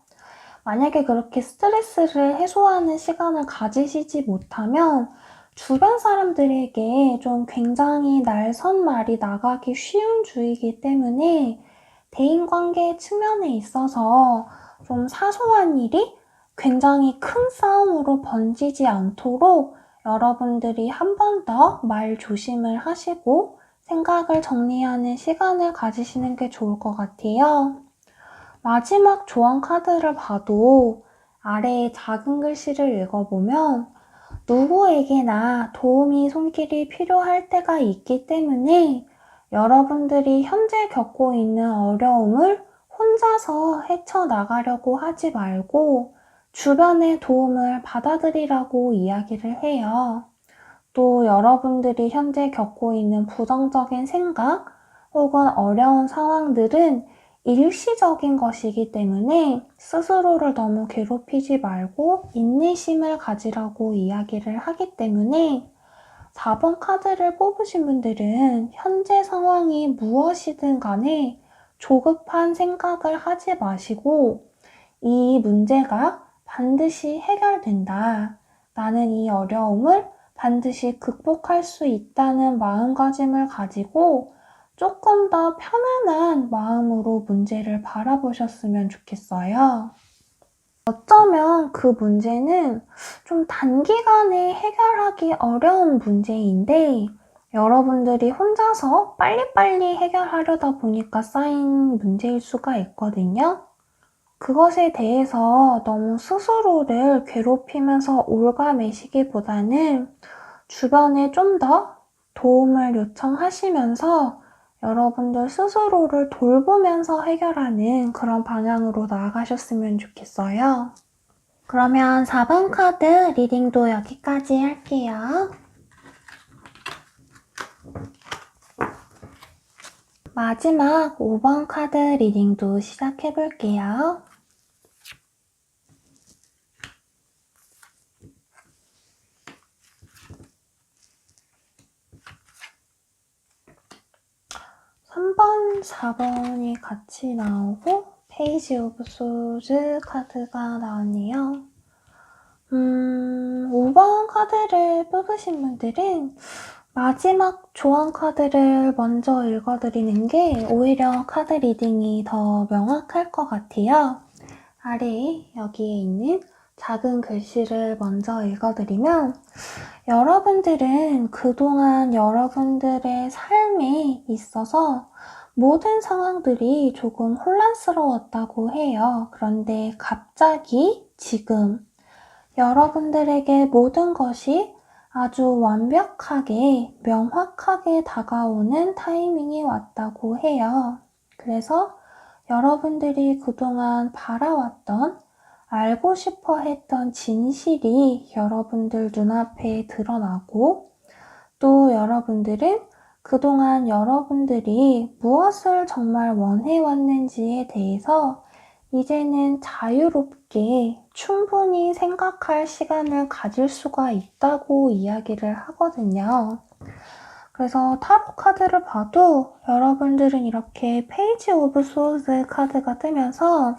만약에 그렇게 스트레스를 해소하는 시간을 가지시지 못하면 주변 사람들에게 좀 굉장히 날선 말이 나가기 쉬운 주이기 때문에 대인관계 측면에 있어서 좀 사소한 일이 굉장히 큰 싸움으로 번지지 않도록 여러분들이 한 번 더 말 조심을 하시고 생각을 정리하는 시간을 가지시는 게 좋을 것 같아요. 마지막 조언 카드를 봐도 아래에 작은 글씨를 읽어보면 누구에게나 도움이 손길이 필요할 때가 있기 때문에 여러분들이 현재 겪고 있는 어려움을 혼자서 헤쳐나가려고 하지 말고 주변의 도움을 받아들이라고 이야기를 해요. 또 여러분들이 현재 겪고 있는 부정적인 생각 혹은 어려운 상황들은 일시적인 것이기 때문에 스스로를 너무 괴롭히지 말고 인내심을 가지라고 이야기를 하기 때문에 4번 카드를 뽑으신 분들은 현재 상황이 무엇이든 간에 조급한 생각을 하지 마시고 이 문제가 반드시 해결된다. 나는 이 어려움을 반드시 극복할 수 있다는 마음가짐을 가지고 조금 더 편안한 마음으로 문제를 바라보셨으면 좋겠어요. 어쩌면 그 문제는 좀 단기간에 해결하기 어려운 문제인데 여러분들이 혼자서 빨리빨리 해결하려다 보니까 쌓인 문제일 수가 있거든요. 그것에 대해서 너무 스스로를 괴롭히면서 올가매시기보다는 주변에 좀 더 도움을 요청하시면서 여러분들 스스로를 돌보면서 해결하는 그런 방향으로 나아가셨으면 좋겠어요. 그러면 4번 카드 리딩도 여기까지 할게요. 마지막 5번 카드 리딩도 시작해볼게요. (3번) (4번이) 같이 나오고 페이지 오브 소즈 카드가 나왔네요. 5번 카드를 뽑으신 분들은 마지막 조언 카드를 먼저 읽어드리는 게 오히려 카드 리딩이 더 명확할 것 같아요. 아래에 여기에 있는 작은 글씨를 먼저 읽어드리면 여러분들은 그동안 여러분들의 삶에 있어서 모든 상황들이 조금 혼란스러웠다고 해요. 그런데 갑자기 지금 여러분들에게 모든 것이 아주 완벽하게 명확하게 다가오는 타이밍이 왔다고 해요. 그래서 여러분들이 그동안 바라왔던 알고 싶어 했던 진실이 여러분들 눈앞에 드러나고 또 여러분들은 그동안 여러분들이 무엇을 정말 원해왔는지에 대해서 이제는 자유롭게 충분히 생각할 시간을 가질 수가 있다고 이야기를 하거든요. 그래서 타로 카드를 봐도 여러분들은 이렇게 페이지 오브 소드 카드가 뜨면서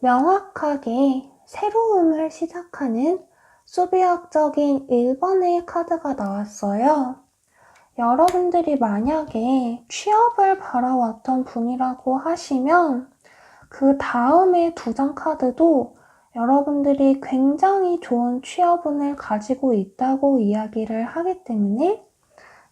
명확하게 새로움을 시작하는 수비학적인 1번의 카드가 나왔어요. 여러분들이 만약에 취업을 바라왔던 분이라고 하시면 그 다음에 2장 카드도 여러분들이 굉장히 좋은 취업운을 가지고 있다고 이야기를 하기 때문에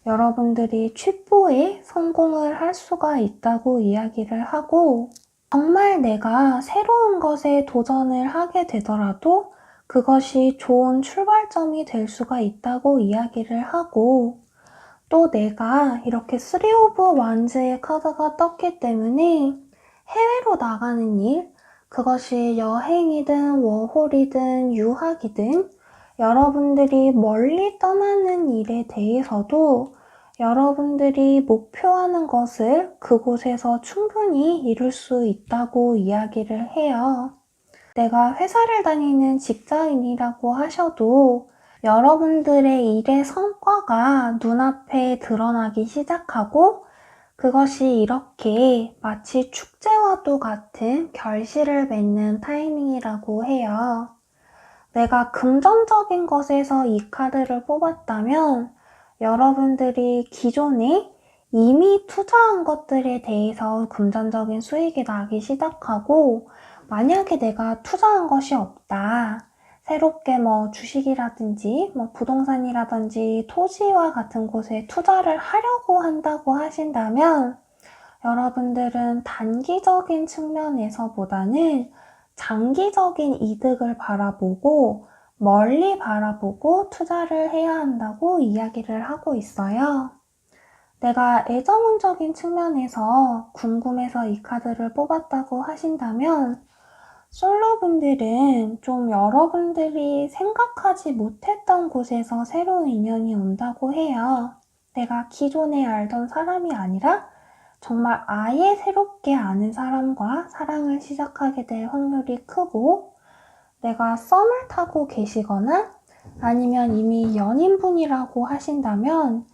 여러분들이 취뽀에 성공을 할 수가 있다고 이야기를 하고 정말 내가 새로운 것에 도전을 하게 되더라도 그것이 좋은 출발점이 될 수가 있다고 이야기를 하고 또 내가 이렇게 3 오브 완즈의 카드가 떴기 때문에 해외로 나가는 일, 그것이 여행이든 워홀이든 유학이든 여러분들이 멀리 떠나는 일에 대해서도 여러분들이 목표하는 것을 그곳에서 충분히 이룰 수 있다고 이야기를 해요. 내가 회사를 다니는 직장인이라고 하셔도 여러분들의 일의 성과가 눈앞에 드러나기 시작하고 그것이 이렇게 마치 축제와도 같은 결실을 맺는 타이밍이라고 해요. 내가 금전적인 것에서 이 카드를 뽑았다면 여러분들이 기존에 이미 투자한 것들에 대해서 금전적인 수익이 나기 시작하고 만약에 내가 투자한 것이 없다. 새롭게 주식이라든지 부동산이라든지 토지와 같은 곳에 투자를 하려고 한다고 하신다면 여러분들은 단기적인 측면에서보다는 장기적인 이득을 바라보고 멀리 바라보고 투자를 해야 한다고 이야기를 하고 있어요. 내가 애정운적인 측면에서 궁금해서 이 카드를 뽑았다고 하신다면 솔로분들은 좀 여러분들이 생각하지 못했던 곳에서 새로운 인연이 온다고 해요. 내가 기존에 알던 사람이 아니라 정말 아예 새롭게 아는 사람과 사랑을 시작하게 될 확률이 크고 내가 썸을 타고 계시거나 아니면 이미 연인분이라고 하신다면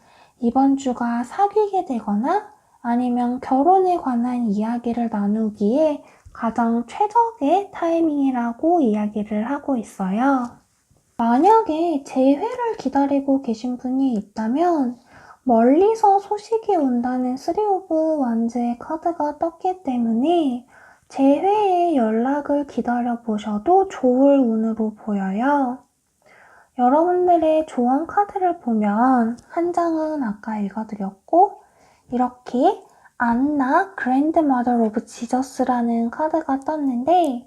이번 주가 사귀게 되거나 아니면 결혼에 관한 이야기를 나누기에 가장 최적의 타이밍이라고 이야기를 하고 있어요. 만약에 재회를 기다리고 계신 분이 있다면 멀리서 소식이 온다는 3 오브 완즈의 카드가 떴기 때문에 재회의 연락을 기다려보셔도 좋을 운으로 보여요. 여러분들의 조언 카드를 보면 한 장은 아까 읽어드렸고 이렇게 안나 그랜드마더 오브 지저스라는 카드가 떴는데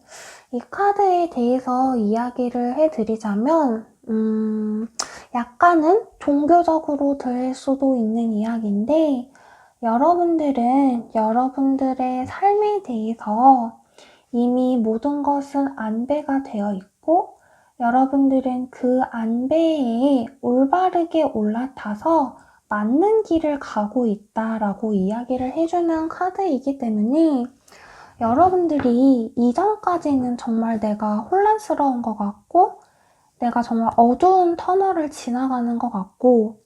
이 카드에 대해서 이야기를 해드리자면 약간은 종교적으로 들릴 수도 있는 이야기인데 여러분들은 여러분들의 삶에 대해서 이미 모든 것은 안배가 되어 있고 여러분들은 그 안배에 올바르게 올라타서 맞는 길을 가고 있다라고 이야기를 해주는 카드이기 때문에 여러분들이 이전까지는 정말 내가 혼란스러운 것 같고 내가 정말 어두운 터널을 지나가는 것 같고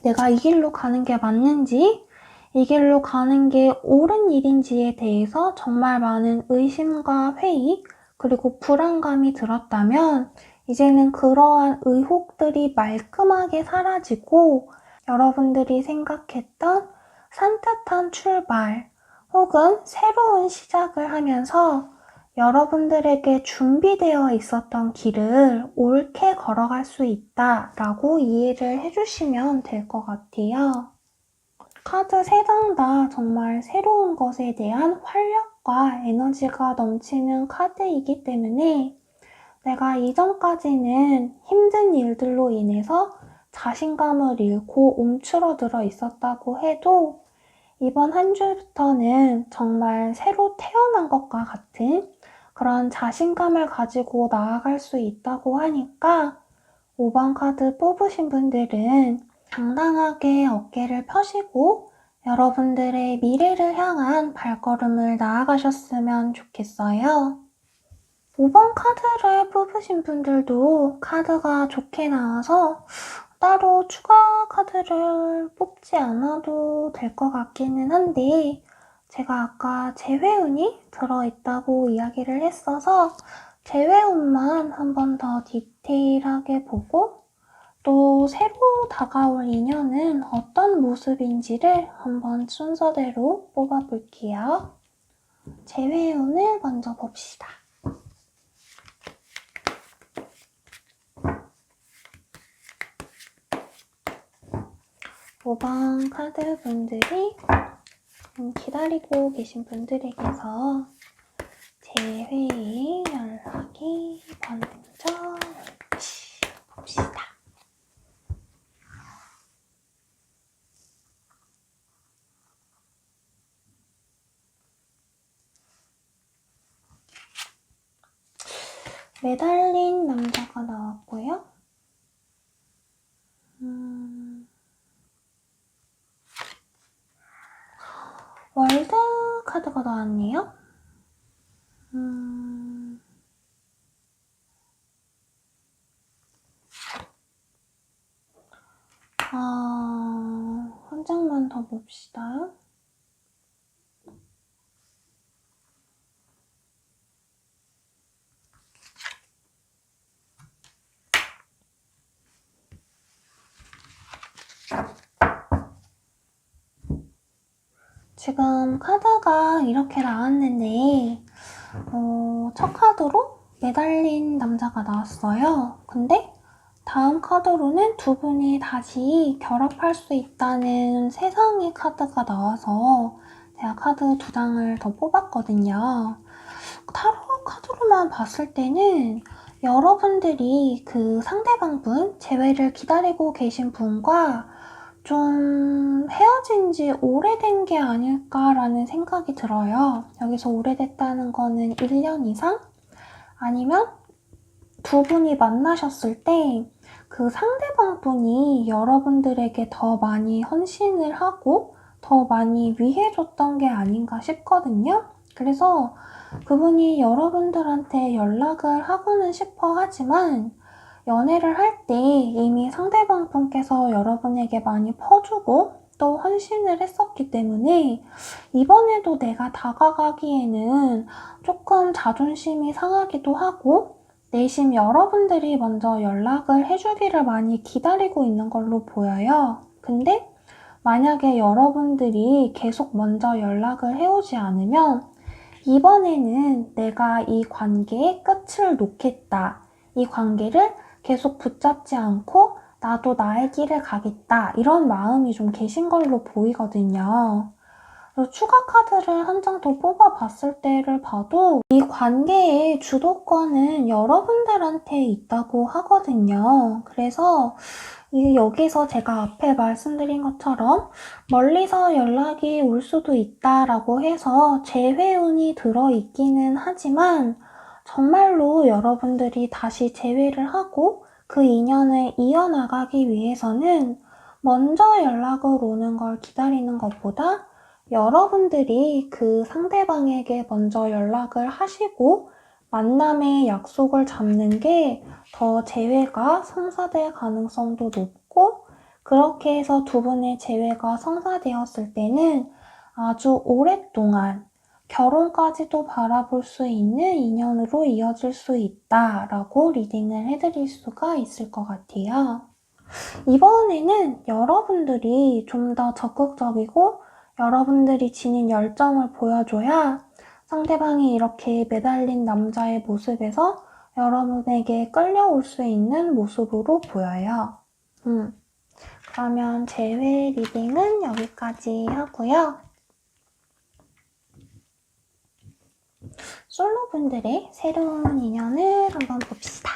내가 이 길로 가는 게 맞는지 이 길로 가는 게 옳은 일인지에 대해서 정말 많은 의심과 회의 그리고 불안감이 들었다면 이제는 그러한 의혹들이 말끔하게 사라지고 여러분들이 생각했던 산뜻한 출발 혹은 새로운 시작을 하면서 여러분들에게 준비되어 있었던 길을 옳게 걸어갈 수 있다라고 이해를 해주시면 될 것 같아요. 카드 3장 다 정말 새로운 것에 대한 활력과 에너지가 넘치는 카드이기 때문에 내가 이전까지는 힘든 일들로 인해서 자신감을 잃고 움츠러들어 있었다고 해도 이번 한 주부터는 정말 새로 태어난 것과 같은 그런 자신감을 가지고 나아갈 수 있다고 하니까 5번 카드 뽑으신 분들은 당당하게 어깨를 펴시고 여러분들의 미래를 향한 발걸음을 나아가셨으면 좋겠어요. 5번 카드를 뽑으신 분들도 카드가 좋게 나와서 따로 추가 카드를 뽑지 않아도 될 것 같기는 한데 제가 아까 재회운이 들어있다고 이야기를 했어서 재회운만 한 번 더 디테일하게 보고 또 새로 다가올 인연은 어떤 모습인지를 한번 순서대로 뽑아볼게요. 재회운을 먼저 봅시다. 5번 카드 분들이 기다리고 계신 분들에게서 재회의 연락이 먼저 올지 봅시다. 매달린 남자가 나왔고요. 월드 카드가 나왔네요. 지금 카드가 이렇게 나왔는데 첫 카드로 매달린 남자가 나왔어요. 근데 다음 카드로는 두 분이 다시 결합할 수 있다는 세상의 카드가 나와서 제가 카드 2장을 더 뽑았거든요. 타로 카드로만 봤을 때는 여러분들이 그 상대방 분, 재회를 기다리고 계신 분과 좀 헤어진 지 오래된 게 아닐까라는 생각이 들어요. 여기서 오래됐다는 거는 1년 이상? 아니면 두 분이 만나셨을 때 그 상대방 분이 여러분들에게 더 많이 헌신을 하고 더 많이 위해줬던 게 아닌가 싶거든요. 그래서 그분이 여러분들한테 연락을 하고는 싶어 하지만 연애를 할 때 이미 상대방 분께서 여러분에게 많이 퍼주고 또 헌신을 했었기 때문에 이번에도 내가 다가가기에는 조금 자존심이 상하기도 하고 내심 여러분들이 먼저 연락을 해주기를 많이 기다리고 있는 걸로 보여요. 근데 만약에 여러분들이 계속 먼저 연락을 해오지 않으면 이번에는 내가 이 관계에 끝을 놓겠다. 이 관계를 계속 붙잡지 않고 나도 나의 길을 가겠다. 이런 마음이 좀 계신 걸로 보이거든요. 그래서 추가 카드를 한 장 더 뽑아봤을 때를 봐도 이 관계의 주도권은 여러분들한테 있다고 하거든요. 그래서 여기서 제가 앞에 말씀드린 것처럼 멀리서 연락이 올 수도 있다라고 해서 재회운이 들어있기는 하지만 정말로 여러분들이 다시 재회를 하고 그 인연을 이어나가기 위해서는 먼저 연락을 오는 걸 기다리는 것보다 여러분들이 그 상대방에게 먼저 연락을 하시고 만남의 약속을 잡는 게 더 재회가 성사될 가능성도 높고 그렇게 해서 두 분의 재회가 성사되었을 때는 아주 오랫동안 결혼까지도 바라볼 수 있는 인연으로 이어질 수 있다라고 리딩을 해드릴 수가 있을 것 같아요. 이번에는 여러분들이 좀 더 적극적이고 여러분들이 지닌 열정을 보여줘야 상대방이 이렇게 매달린 남자의 모습에서 여러분에게 끌려올 수 있는 모습으로 보여요. 그러면 재회 리딩은 여기까지 하고요. 솔로분들의 새로운 인연을 한번 봅시다.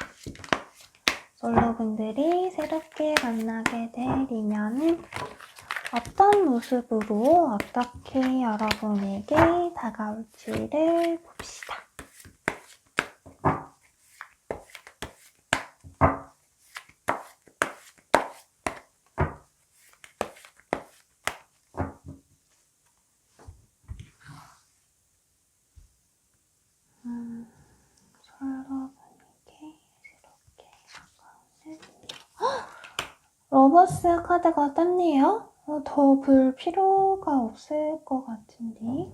솔로분들이 새롭게 만나게 될 인연은 어떤 모습으로 어떻게 여러분에게 다가올지를 봅시다. 솔로분에게 새롭게 다가오는 러버스 카드가 떴네요. 더 볼 필요가 없을 것 같은데.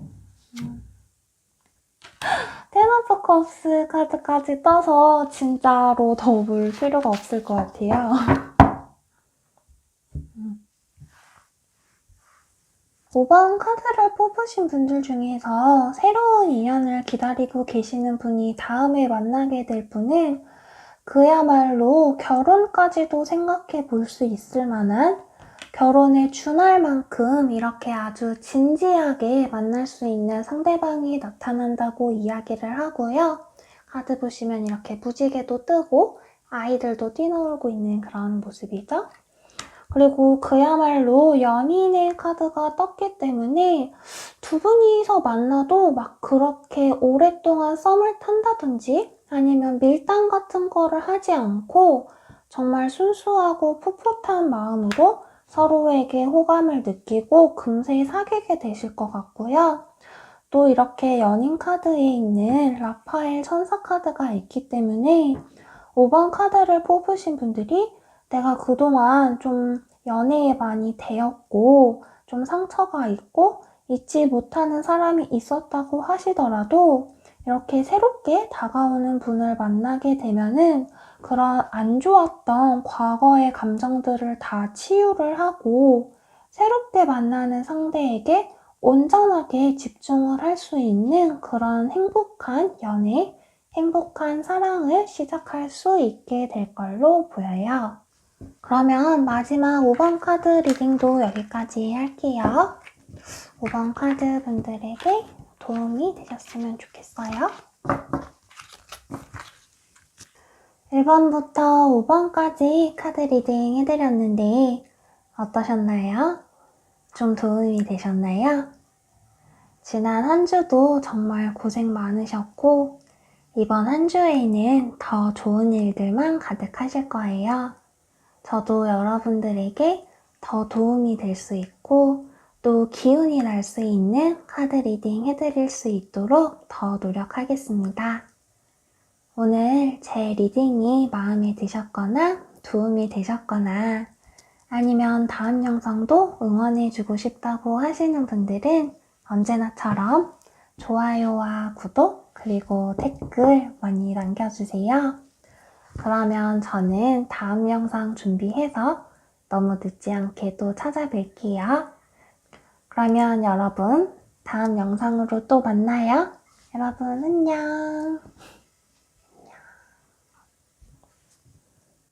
텐 오브 컵스 카드까지 떠서 진짜로 더 볼 필요가 없을 것 같아요. 5번 카드를 뽑으신 분들 중에서 새로운 인연을 기다리고 계시는 분이 다음에 만나게 될 분은 그야말로 결혼까지도 생각해 볼 수 있을 만한 결혼에 준할 만큼 이렇게 아주 진지하게 만날 수 있는 상대방이 나타난다고 이야기를 하고요. 카드 보시면 이렇게 무지개도 뜨고 아이들도 뛰놀고 있는 그런 모습이죠. 그리고 그야말로 연인의 카드가 떴기 때문에 두 분이서 만나도 막 그렇게 오랫동안 썸을 탄다든지 아니면 밀당 같은 거를 하지 않고 정말 순수하고 풋풋한 마음으로 서로에게 호감을 느끼고 금세 사귀게 되실 것 같고요. 또 이렇게 연인 카드에 있는 라파엘 천사 카드가 있기 때문에 5번 카드를 뽑으신 분들이 내가 그동안 좀 연애에 많이 데였고 좀 상처가 있고 잊지 못하는 사람이 있었다고 하시더라도 이렇게 새롭게 다가오는 분을 만나게 되면은 그런 안 좋았던 과거의 감정들을 다 치유를 하고 새롭게 만나는 상대에게 온전하게 집중을 할 수 있는 그런 행복한 연애, 행복한 사랑을 시작할 수 있게 될 걸로 보여요. 그러면 마지막 5번 카드 리딩도 여기까지 할게요. 5번 카드 분들에게 도움이 되셨으면 좋겠어요. 1번부터 5번까지 카드 리딩 해드렸는데 어떠셨나요? 좀 도움이 되셨나요? 지난 한 주도 정말 고생 많으셨고 이번 한 주에는 더 좋은 일들만 가득하실 거예요. 저도 여러분들에게 더 도움이 될 수 있고 또 기운이 날 수 있는 카드 리딩 해드릴 수 있도록 더 노력하겠습니다. 오늘 제 리딩이 마음에 드셨거나 도움이 되셨거나 아니면 다음 영상도 응원해주고 싶다고 하시는 분들은 언제나처럼 좋아요와 구독 그리고 댓글 많이 남겨주세요. 그러면 저는 다음 영상 준비해서 너무 늦지 않게 또 찾아뵐게요. 그러면 여러분 다음 영상으로 또 만나요. 여러분 안녕.